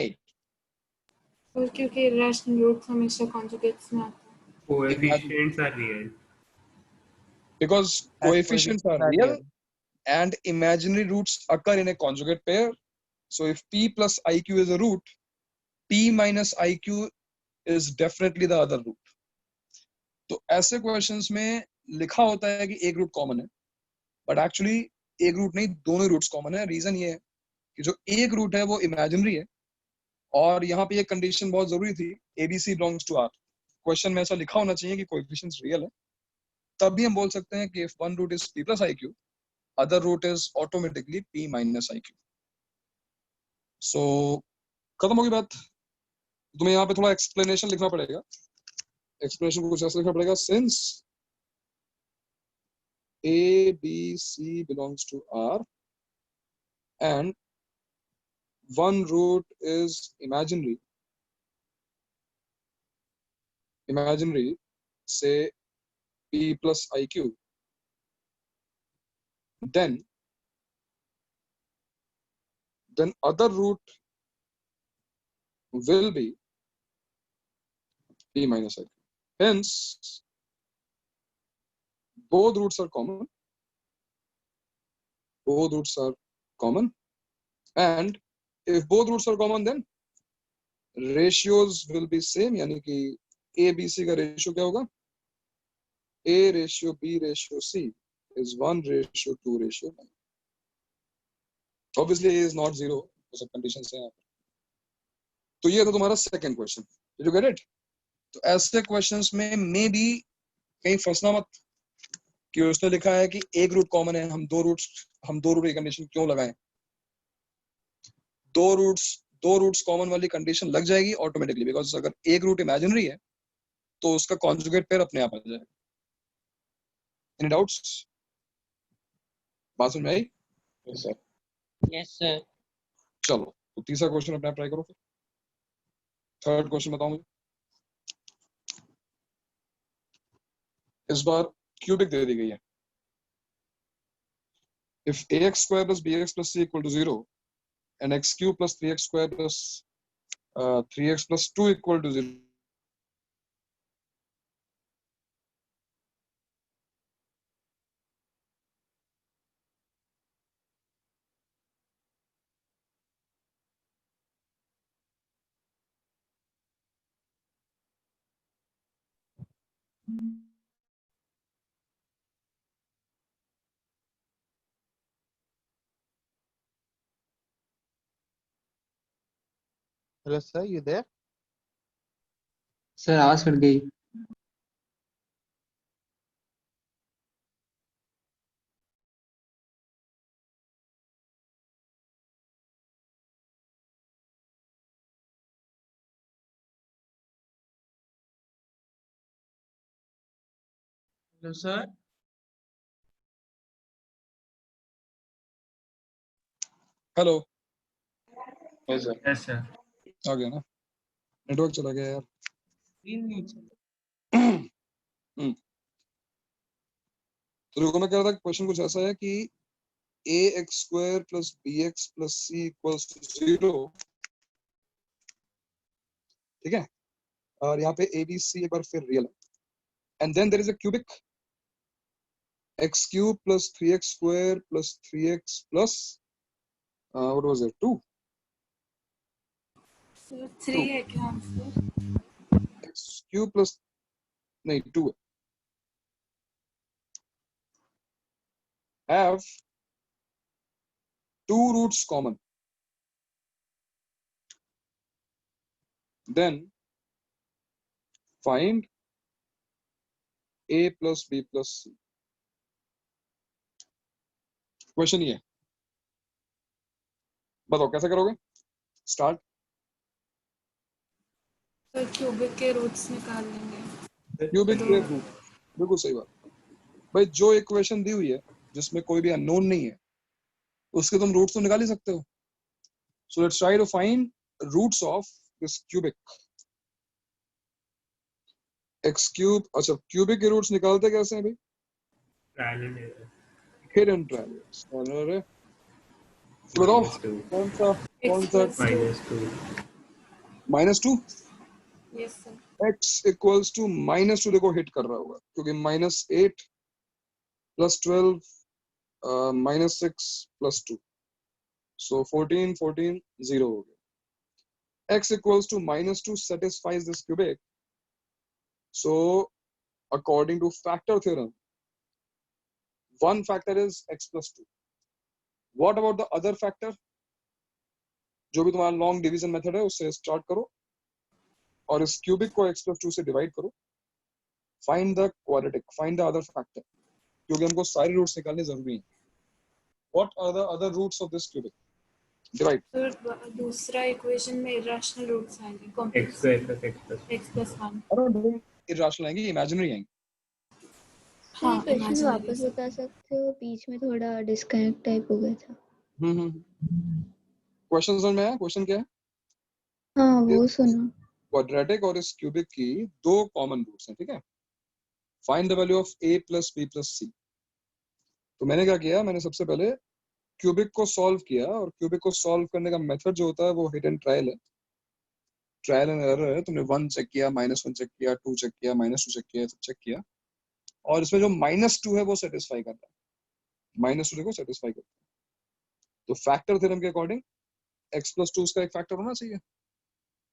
Speaker 6: और क्योंकि rational roots हमेशा conjugates में आते हैं।
Speaker 2: Coefficients are real.
Speaker 1: Because coefficients are real and imaginary roots occur in a conjugate pair. So if p + iq is a root, p - iq is definitely the other root. तो ऐसे questions में लिखा होता है कि एक रूट कॉमन है, but actually एक रूट नहीं, दोनों रूट्स कॉमन है। रीजन ये है कि जो एक रूट है वो इमेजिनरी है, और यहाँ पे ये कंडीशन बहुत जरूरी थी, ABC belongs to R। Question में ऐसा लिखा होना चाहिए कि कोएफिशिएंट्स रियल है, तब भी हम बोल सकते हैं कि if one root is p + iq, other root is automatically p - iq. So खत्म होगी बात। तुम्हें यहाँ पे थोड़ा एक्सप्लेनेशन लिखना पड़ेगा। एक्सप्लेनेशन कुछ ऐसा लिखना पड़ेगा, since A B C belongs to R and one root is imaginary, say p + iq, then other root will be p - iq. Hence both roots are common, and if both roots are common, then ratios will be same, यानी कि a b c का ratio क्या होगा, a/b/c is 1/2/9। Obviously a is not 0, तो सब conditions हैं यहाँ पर। तो ये था तुम्हारा second question, did you get it? तो ऐसे क्वेश्चंस में मे बी कहीं फंसना मत कि उसने लिखा है कि एक रूट कॉमन है, हम दो रूट की कंडीशन क्यों लगाएं? दो रूट्स कॉमन वाली कंडीशन लग जाएगी ऑटोमेटिकली, बिकॉज अगर एक रूट इमेजिनरी है तो उसका कॉन्जुगेट पेयर अपने आप आ जाएगा। Any doubts? बात समझ में आई?
Speaker 5: Yes, sir.
Speaker 7: Yes sir.
Speaker 1: चलो तो तीसरा क्वेश्चन अपने आप ट्राई करो फिर। थर्ड क्वेश्चन बताओ मुझे। इस बार क्यूबिक दे दी गई है। If ax square plus bx plus c equal to 0 and x cube plus 3x square plus 3x plus 2 equal to 0,
Speaker 3: Hello, sir. You there?
Speaker 9: Sir आवाज कट गई। Hello sir.
Speaker 1: Hello
Speaker 5: Yes, sir.
Speaker 9: Yes sir.
Speaker 1: आ गया ना? Network चला गया यार। तो देखो मैं कह रहा था क्वेश्चन कुछ ऐसा है कि ax square plus bx plus c equals to 0, ठीक है, और यहाँ पे abc एक बार फिर रियल है, and then there is a cubic x cube plus 3x square plus 3x plus what was it, 2?
Speaker 6: Sir 3 है क्या आंसर?
Speaker 1: x cube plus नहीं 2 have two roots common, then find a plus b plus c. Question ये है, बताओ कैसे करोगे? Start.
Speaker 6: Sir cubic के roots निकाल लेंगे।
Speaker 1: क्यूबिक के रूट, बिल्कुल सही बात भाई। जो इक्वेशन दी हुई है जिसमें कोई भी अननोन नहीं है उसके तुम रूट्स तो निकाल ही सकते हो। So let's try to find roots of this cubic x cube. अच्छा क्यूबिक के रूट्स निकालते कैसे हैं भाई?
Speaker 2: Trial and error.
Speaker 1: Hidden trial. तो बताओ कौन सा
Speaker 2: -2
Speaker 1: -2
Speaker 6: yes sir.
Speaker 1: x equals to -2, देखो हिट कर रहा होगा क्योंकि -8 plus 12 -6 plus 2, so 14 14 0 हो गया। x equals to -2 satisfies this cubic, so according to factor theorem one factor is x plus 2. what about the other factor? जो भी तुम्हारा लॉन्ग डिवीजन मेथड है उससे स्टार्ट करो और इस क्यूबिक को x plus 2 से डिवाइड करो। Find the quadratic, find the other factor, क्योंकि हमको सारे रूट्स निकालने जरूरी हैं। What are the other roots of this cubic? Divide.
Speaker 6: Sir दूसरा इक्वेशन में इरेशनल रूट्स आएंगे।
Speaker 2: x
Speaker 6: complex
Speaker 2: square plus x plus
Speaker 6: x plus 1।
Speaker 1: अरे इरेशनल आएंगे, इमेजिनरी आएंगे।
Speaker 6: हाँ
Speaker 4: क्वेश्चन
Speaker 6: imaginary
Speaker 4: वापस
Speaker 6: सर।
Speaker 4: बता सकते हो? बीच में थोड़ा डिस्कनेक्ट टाइप हो गया था।
Speaker 1: क्वेश्चन समझ में आया? क्वेश्चन क्या है?
Speaker 4: हाँ वो सुना।
Speaker 1: क्वाड्रेटिक और इस क्यूबिक की दो कॉमन रूट्स हैं, ठीक है। Find the value of a plus b plus c। तो मैंने क्या किया, मैंने सबसे पहले क्यूबिक को सॉल्व किया, और क्यूबिक को सॉल्व करने का मेथड जो होता है वो हिट एंड ट्रायल है, ट्रायल एंड एरर है। तुमने 1 चेक किया, -1 चेक किया, 2 चेक किया, -2 चेक किया, सब चेक किया, और इसमें जो -2 है वो सेटिस्फाई करता है, -2 देखो सेटिस्फाई करता है। तो फैक्टर थ्योरम के अकॉर्डिंग x प्लस 2 उसका एक फैक्टर होना चाहिए।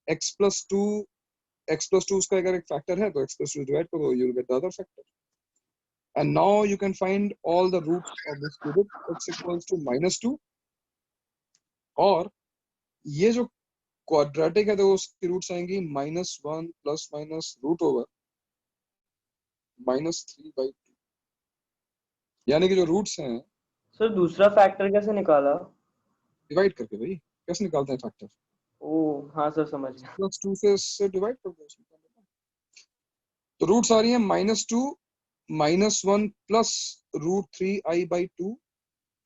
Speaker 1: x प्लस 2 उसका अगर एक फैक्टर है तो x प्लस 2 डिवाइड करो, you will get the other factor. And now you can find all the roots of this cubic. X equals to -2 और ये जो क्वाड्रेटिक है तो उसकी रूट्स आएंगी -1 प्लस माइनस रूट ओवर -3/2, यानी कि जो रूट्स हैं
Speaker 7: सर दूसरा फैक्टर कैसे निकाला?
Speaker 1: डिवाइड करके। भाई कैसे निकालते हैं फैक्टर?
Speaker 7: ओ हाँ सर समझ गया।
Speaker 1: +2 से इससे डिवाइड कर दो। तो रूट्स आ रही है -2 -1 प्लस √3i/2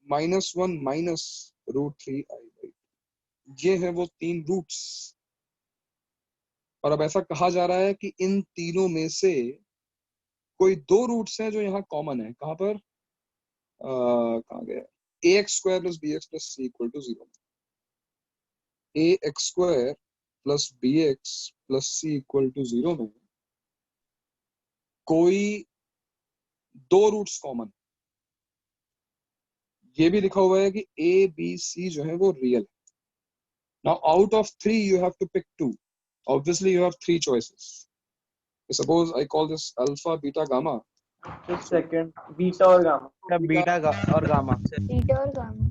Speaker 1: -1 माइनस √3i/2, ये है वो 3 रूट्स। और अब ऐसा कहा जा रहा है कि इन तीनों में से कोई 2 रूट्स हैं जो यहाँ कॉमन है। कहाँ पर? कहाँ गया? ax² + bx + c = 0। ax² + bx + c = 0 में कोई 2 रूट्स कॉमन। ये भी लिखा हुआ है कि a b c जो है वो real. Now out of 3 you have to pick 2. Obviously you have 3 choices. Suppose I call this alpha, beta, gamma.
Speaker 7: एक सेकंड, बीटा और गामा।
Speaker 3: बीटा और गामा।
Speaker 4: Beta और gamma.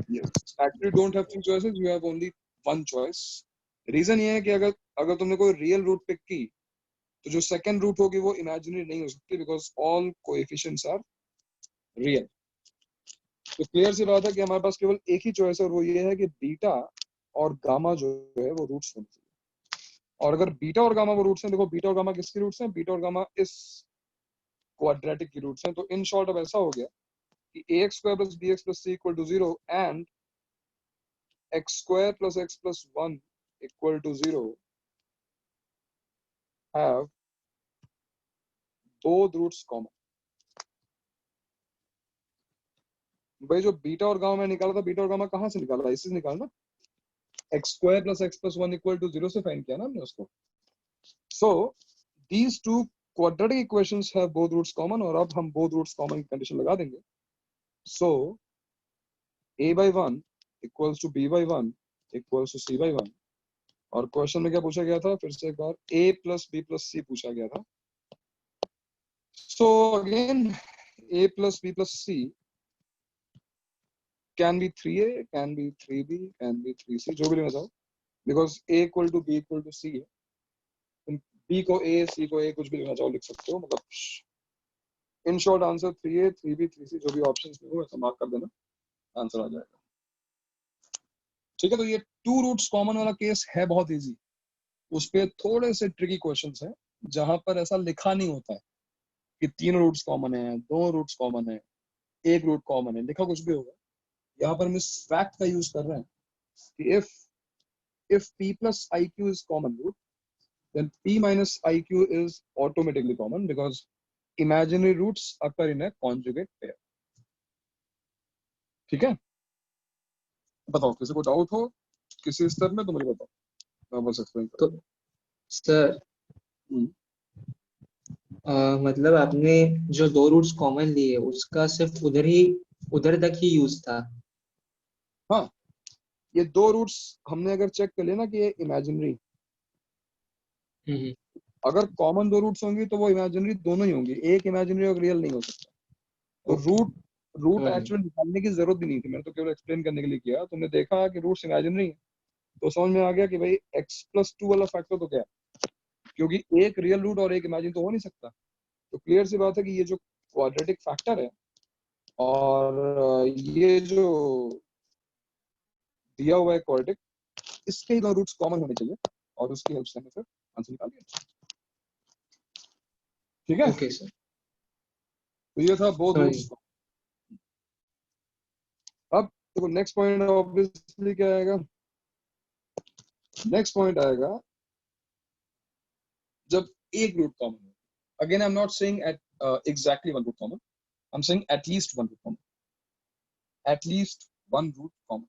Speaker 1: Yes. Actually don't have 2 choices, you have only 1 choice. Reason ये है कि अगर तुमने कोई रियल रूट पिक की तो जो सेकंड रूट होगी वो इमेजिनरी नहीं हो सकती, because all coefficients are real. तो क्लियर सी बात है कि हमारे पास केवल एक ही चॉइस है, और वो ये है कि बीटा और गामा जो है वो रूट्स होने चाहिए। और अगर बीटा और गामा वो रूट्स हैं, देखो बीटा और गामा किसकी रूट्स हैं? बीटा और गामा इस क्वाड्रेटिक की रूट्स हैं। तो इन शॉर्ट अब ऐसा हो गया कि ax² + bx + c = 0 and x² + x + 1 = 0 have both roots common। भाई जो बीटा और गामा में निकाला था, बीटा और गामा कहाँ से निकाला? इससे निकालना, x² + x + 1 = 0 से फाइंड किया ना हमने उसको। So these two quadratic equations have both roots common, और अब हम both roots common की कंडीशन लगा देंगे। So a/1 = b/1 = c/1। और क्वेश्चन में क्या पूछा गया था? फिर से एक बार, a + b + c पूछा गया था। So again a + b + c can be 3a, can be 3b, can be 3c, जो भी लेना चाहो, because a = b = c है। तुम b को a, c को a, कुछ भी लेना चाहो लिख सकते हो। मतलब in short answer 3a, 3b, 3c, जो भी ऑप्शंस में हो ऐसा मार्क कर देना, आंसर आ जाएगा। ठीक है, तो ये 2 रूट्स कॉमन वाला केस है बहुत इजी। उस पे थोड़े से ट्रिकी क्वेश्चंस हैं जहां पर ऐसा लिखा नहीं होता है कि 3 रूट्स कॉमन है, 2 रूट्स कॉमन है, 1 रूट कॉमन है, लिखा कुछ भी होगा। यहाँ पर हम इस फैक्ट का यूज कर रहे हैं कि if p + iq is common root, then p - iq is automatically common because imaginary roots occur in a conjugate pair। ठीक है, बताओ किसी को डाउट हो किसी स्तर में तो मुझे बताओ, मैं बस एक्सप्लेन
Speaker 9: तो सर मतलब आपने जो 2 रूट्स कॉमन लिए उसका सिर्फ उधर तक ही यूज था।
Speaker 1: हाँ, ये 2 रूट्स हमने अगर चेक कर लिया ना कि ये इमेजिनरी, अगर कॉमन 2 रूट्स होंगी तो वो इमेजिनरी दोनों ही होंगी, एक इमेजिनरी और रियल नहीं हो सकता। तो रूट एक्चुअली निकालने की जरूरत भी नहीं थी, मैंने तो केवल एक्सप्लेन करने के लिए किया। तुमने देखा कि रूट्स इमेजिनरी है तो समझ में आ गया कि भाई x + 2 वाला फैक्टर तो क्या है, क्योंकि एक रियल रूट और एक इमेजिन तो हो नहीं सकता। तो क्लियर सी बात है कि ये जो क्वाड्रेटिक फैक्टर है और ये जो दिया हुआ है क्वाड्रेटिक, इसके ही 2 रूट्स कॉमन होने चाहिए और उसकी हेल्प से हमें फिर आंसर निकाल दिया। ठीक है,
Speaker 9: ओके सर,
Speaker 1: तो ये था बोथ रूट्स। अब देखो नेक्स्ट पॉइंट ऑब्वियसली क्या आएगा? नेक्स्ट पॉइंट आएगा जब एक रूट कॉमन हो। Again I am not saying at exactly 1 root common, I am saying at least 1 root common, at least 1 root common.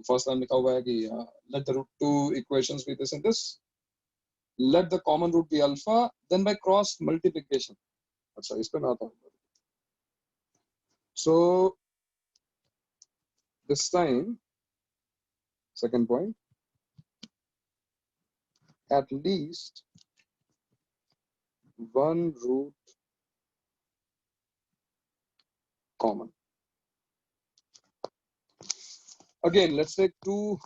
Speaker 1: First time लिखा हुआ है कि let the root 2 equations be this and this, let the common root be alpha, then by cross multiplication। अच्छा, इस पे मैं आता हूँ। So this time second point, at least 1 root common। Again, let's take two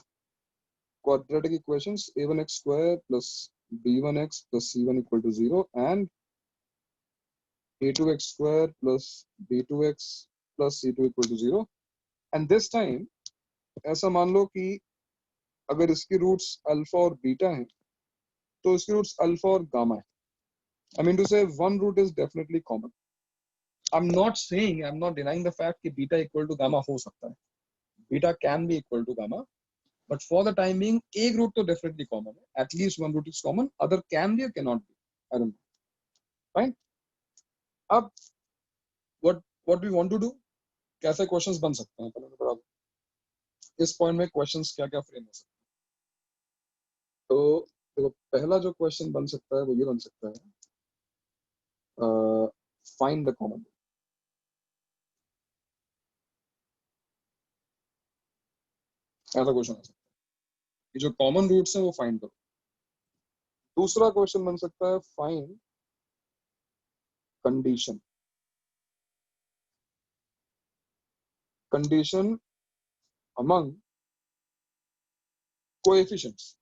Speaker 1: quadratic equations, a1x square plus b1x plus c1 equal to 0 and a2x square plus b2x plus c2 equal to 0. And this time ऐसा मान लो कि अगर इसकी roots alpha और beta हैं तो इसकी roots alpha और गामा है. I mean to say one root is definitely common. I'm not saying, I'm not denying the fact कि beta equal to gamma हो सकता है. Beta can be equal to gamma, but for the time being, एक root तो definitely common है. At least one root is common. Other can be or cannot be. I don't know. Fine. अब what we want to do? कैसे questions बन सकते हैं? पहले बता दो. इस point में questions क्या क्या frame हो सकते हैं? तो देखो पहला जो question बन सकता है वो ये बन सकता है. Find the common root. ऐसा क्वेश्चन आ सकता है कि जो कॉमन रूट्स हैं वो फाइंड करो. दूसरा क्वेश्चन बन सकता है find condition. Condition among coefficients,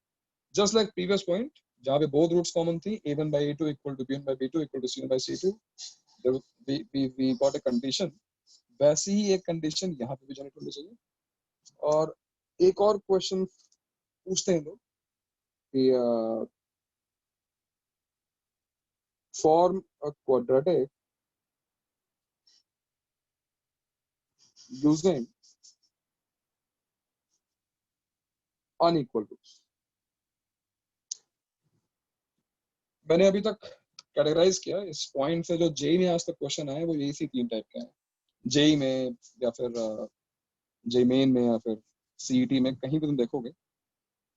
Speaker 1: just like previous point जहां पे बोथ रूट्स कॉमन थी, a1 by a2 equal to b1 by b2 equal to c1 by c2, we got a condition. वैसी ही एक कंडीशन यहाँ पे भी जनरेट होनी चाहिए. और एक और क्वेश्चन पूछते हैं लोग कि form a quadratic using unequal roots. मैंने अभी तक कैटेगराइज किया इस पॉइंट से, जो जेई में आज तक क्वेश्चन आए वो यही सी तीन टाइप के हैं. जेई में या फिर जेई मेन में या फिर सीईटी में, कहीं भी तुम देखोगे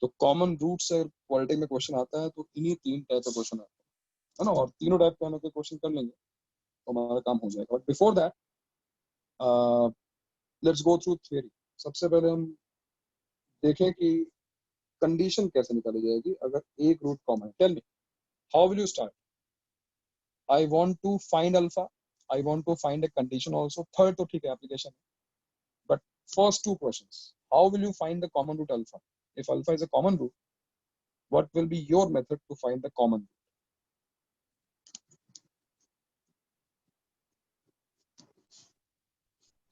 Speaker 1: तो कॉमन रूट से क्वालिटी में क्वेश्चन आता है तो इन्हीं तीन टाइप का क्वेश्चन आता है ना. और तीनों टाइप का के क्वेश्चन कर लेंगे तो हमारा काम हो जाएगा. But before that let's go through theory. सबसे पहले हम देखें कि कंडीशन कैसे निकाली जाएगी अगर एक रूट कॉमन है. Tell me how will you start. I want to find alpha, I want to find a condition also. Third तो ठीक है application, but first two questions, how will you find the common root alpha. If alpha is a common root, what will be your method to find the common root?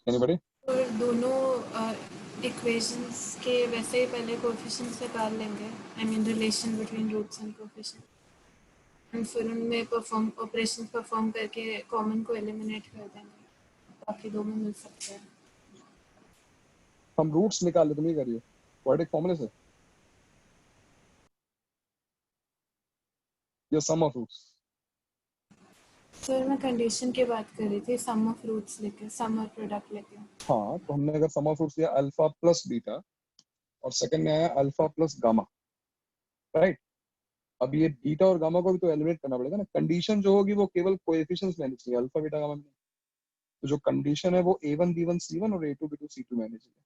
Speaker 1: Anybody?
Speaker 6: और दोनों equations के वैसे ही पहले coefficients निकाल लेंगे. I mean relation between roots and coefficient. And फिर उनमें perform operations perform करके कॉमन को एलिमिनेट कर देंगे. बाकी दो में मिल सकते हैं.
Speaker 1: हम रूट्स निकाल ले, तुम ही करिए क्वाड्रेटिक फॉर्मूले से या सम ऑफ रूट्स.
Speaker 6: सर मैं कंडीशन की बात कर रही थी, सम ऑफ रूट्स लेके, सम और प्रोडक्ट लेके.
Speaker 1: हाँ, तो हमने अगर सम ऑफ रूट्स लिया अल्फा प्लस बीटा और सेकंड में आया अल्फा प्लस गामा, राइट. अब ये बीटा और गामा को भी तो एलिमिनेट करना पड़ेगा ना. कंडीशन जो होगी वो केवल कोएफिशिएंट्स में आनी चाहिए, अल्फा बीटा गामा में. तो जो कंडीशन है वो a1 b1 c1 और a2 b2 c2 में आनी चाहिए.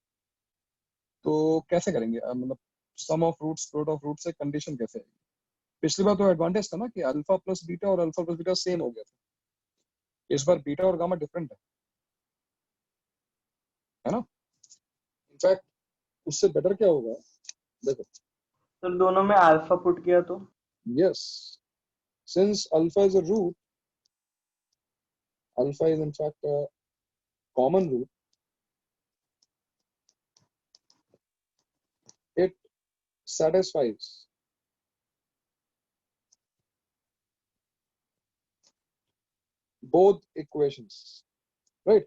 Speaker 1: तो कैसे करेंगे, मतलब sum of roots product of roots से कंडीशन कैसे आएगी. पिछली बार तो एडवांटेज था ना कि अल्फा प्लस बीटा और अल्फा प्लस बीटा सेम हो गया था. इस बार बीटा और गामा डिफरेंट है ना. इनफैक्ट उससे बेटर क्या होगा, देखो.
Speaker 10: तो दोनों में अल्फा पुट किया तो
Speaker 1: yes, since alpha is a root, alpha is in fact a common root, it satisfies both equations, right.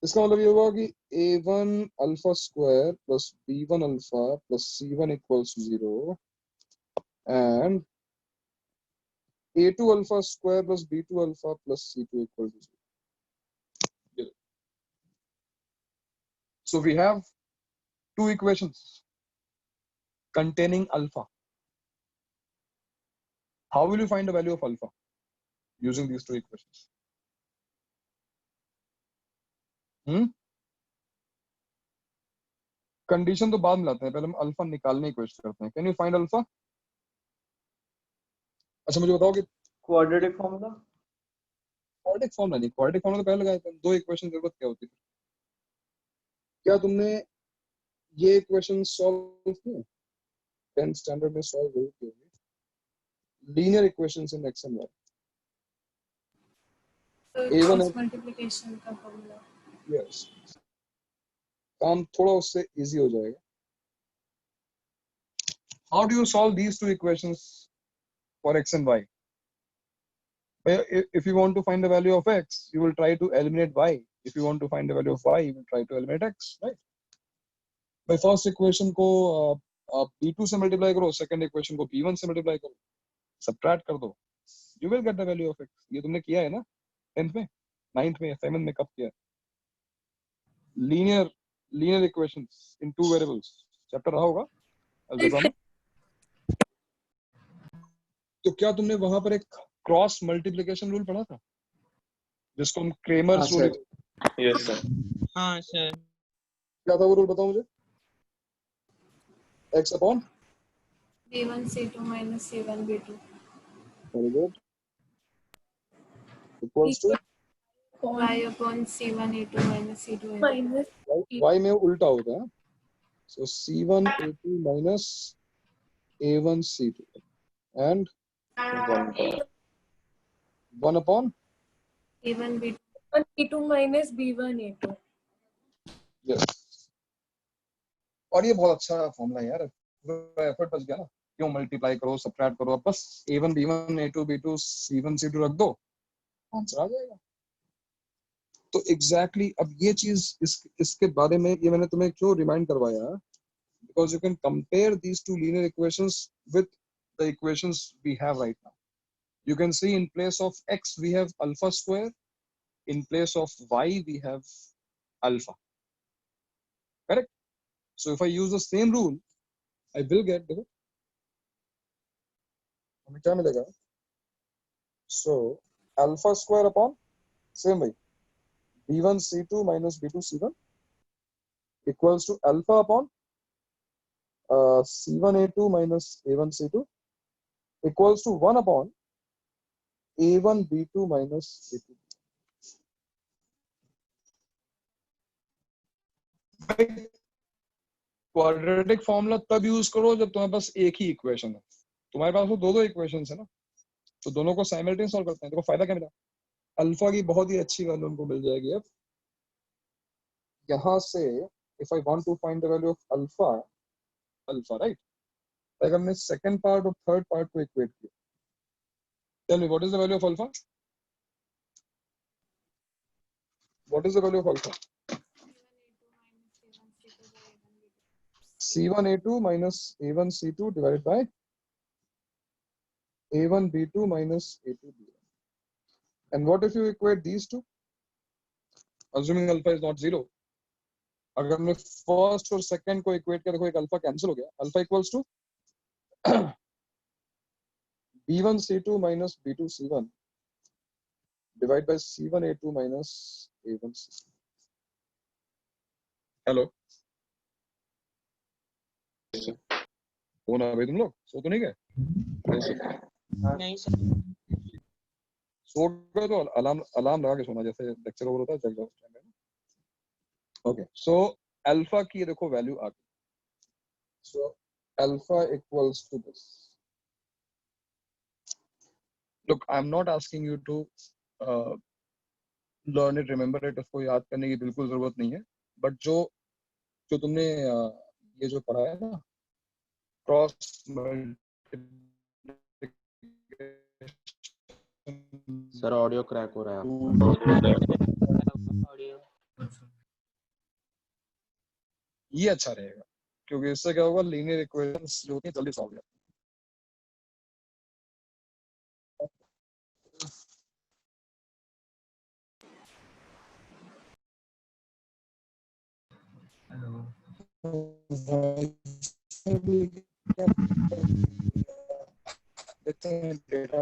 Speaker 1: इसका मतलब ये होगा कि a1 alpha square plus b1 alpha plus c1 equals to 0 and a2 alpha square plus b2 alpha plus c2 equals to 0. So we have two equations containing alpha. How will you find the value of alpha using these two equations? Condition तो बाद में लाते हैं, पहले हम alpha निकालने की कोशिश करते हैं. Can you find alpha. अच्छा मुझे बताओ कि
Speaker 10: क्वाड्रेटिक फॉर्मूला.
Speaker 1: क्वाड्रेटिक फॉर्मूला नहीं, क्वाड्रेटिक फॉर्मूला तो पहले लगाए थे. दो इक्वेशन की जरूरत क्या होती है. क्या तुमने ये इक्वेशन सॉल्व किए 10th स्टैंडर्ड में सॉल्व हुई थी linear equations in x and y A1
Speaker 6: cross multiplication का फॉर्मूला।
Speaker 1: यस काम थोड़ा उससे इजी हो जाएगा. How do you solve these two equations for x and y? If you want to find the value of x, you will try to eliminate y. If you want to find the value of y, you will try to eliminate x, right? By first equation को b2 से multiply करो, second equation को b1 से multiply करो, subtract कर दो, you will get the value of x. ये तुमने किया है ना 10th में, 9th में, 7th में कब किया? Linear equations in two variables. Chapter रहा होगा algebra में. तो क्या तुमने वहां पर एक क्रॉस मल्टीप्लिकेशन रूल पढ़ा था जिसको हम क्रेमर्स रूल?
Speaker 5: Yes sir.
Speaker 7: हाँ सर.
Speaker 1: क्या था वो रूल, बताओ मुझे. x upon
Speaker 6: b1 c2 minus c1 b2
Speaker 1: very good equals to
Speaker 6: y upon c1 a2 minus c2 a2
Speaker 1: y में उल्टा होता है. सो c1 a2 minus a1 c2 and 1 upon
Speaker 6: a1 b2
Speaker 11: b2 minus b1 a2.
Speaker 1: yes. और ये बहुत अच्छा formula है यार, पूरा एफर्ट बच गया ना. क्यों मल्टीप्लाई करो, सब्ट्रैक्ट करो, अब बस a1 b1 a2 b2 c1 c2 रख दो, आंसर आ जाएगा. तो एग्जैक्टली अब ये चीज इसके बारे में ये मैंने तुम्हें क्यों रिमाइंड करवाया, because you can compare these two linear equations with the equations we have right now. You can see in place of x we have alpha square, in place of y we have alpha, correct? So if I use the same rule, I will get, देखो हमें क्या मिलेगा. So alpha square upon same way b1 c2 minus b2 c1 equals to alpha upon c1 a2 minus a1 c2 equals to 1 upon a1 b2 minus a2. Quadratic formula तब use करो जब तुम्हारे पास एक ही equation है. तुम्हारे पास तो दो equations है ना, तो दोनों को साइमल्टेनियस सॉल्व करते हैं. देखो फायदा क्या मिला, अल्फा की बहुत ही अच्छी वैल्यू हमको मिल जाएगी. अब यहाँ से if I want to find the value of alpha right, like हमने सेकंड पार्ट और थर्ड पार्ट को इक्वेट किया. Tell me what is the value of alpha, what is the value of alpha. c1 a2 minus a1 c2 divided by a1 b2 minus a2 b1. And what if you equate these two, assuming alpha is not 0? अगर हमने first और second को equate किया, देखो एक alpha cancel हो गया. Alpha equals to b1 c2 minus b2 c1 divided by c1 a2 minus a1 c2. Hello, हो ना भाई, तुम लोग सो तो नहीं गए?
Speaker 7: नहीं सर.
Speaker 1: सो गए तो अलार्म लगा के सोना, जैसे लेक्चर ओवर होता है जग जाओ उस टाइम में. ओके, सो अल्फा की देखो वैल्यू आ गई. So alpha equals to this. Look, I am not asking you to learn it, remember it. उसको याद करने की बिल्कुल जरूरत नहीं है, बट जो तुमने ये जो पढ़ा है ना, क्रॉस
Speaker 10: सर ऑडियो क्रैक हो रहा है.
Speaker 1: ये अच्छा रहेगा, क्योंकि इससे क्या होगा, लीनियर इक्वेशंस जो होती हैं जल्दी सॉल्व हो जाती हैं. डेटा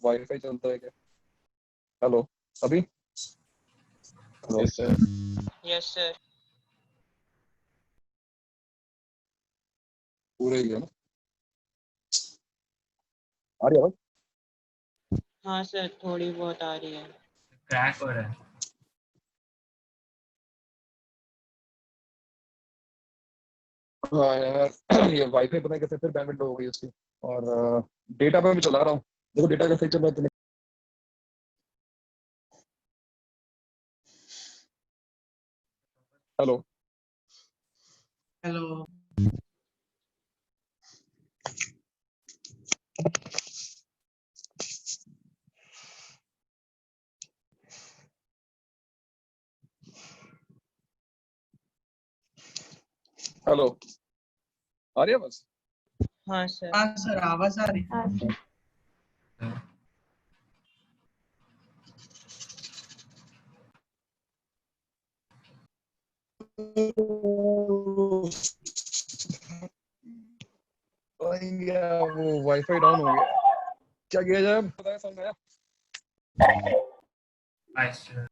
Speaker 1: वाईफाई चलता है क्या? हेलो अभी?
Speaker 5: Yes sir.
Speaker 7: Yes sir.
Speaker 1: पूरे ही है ना? आ रही आवाज?
Speaker 7: हाँ सर, थोड़ी बहुत आ रही है.
Speaker 2: क्रैक हो रहा है.
Speaker 1: हाँ यार ये वाईफाई पता है कैसे फिर बैंडविड्थ हो गई उसकी। और डेटा पे मैं चला रहा हूँ, देखो डेटा कैसे चल रहा है। हेलो
Speaker 3: हेलो
Speaker 1: हेलो आ रही है बस।
Speaker 7: हाँ सर।
Speaker 3: हाँ सर आवाज आ रही है।
Speaker 4: हाँ सर।
Speaker 1: वो वाईफाई डाउन हो गया, क्या किया जाए पता है समझ आया।
Speaker 2: अच्छा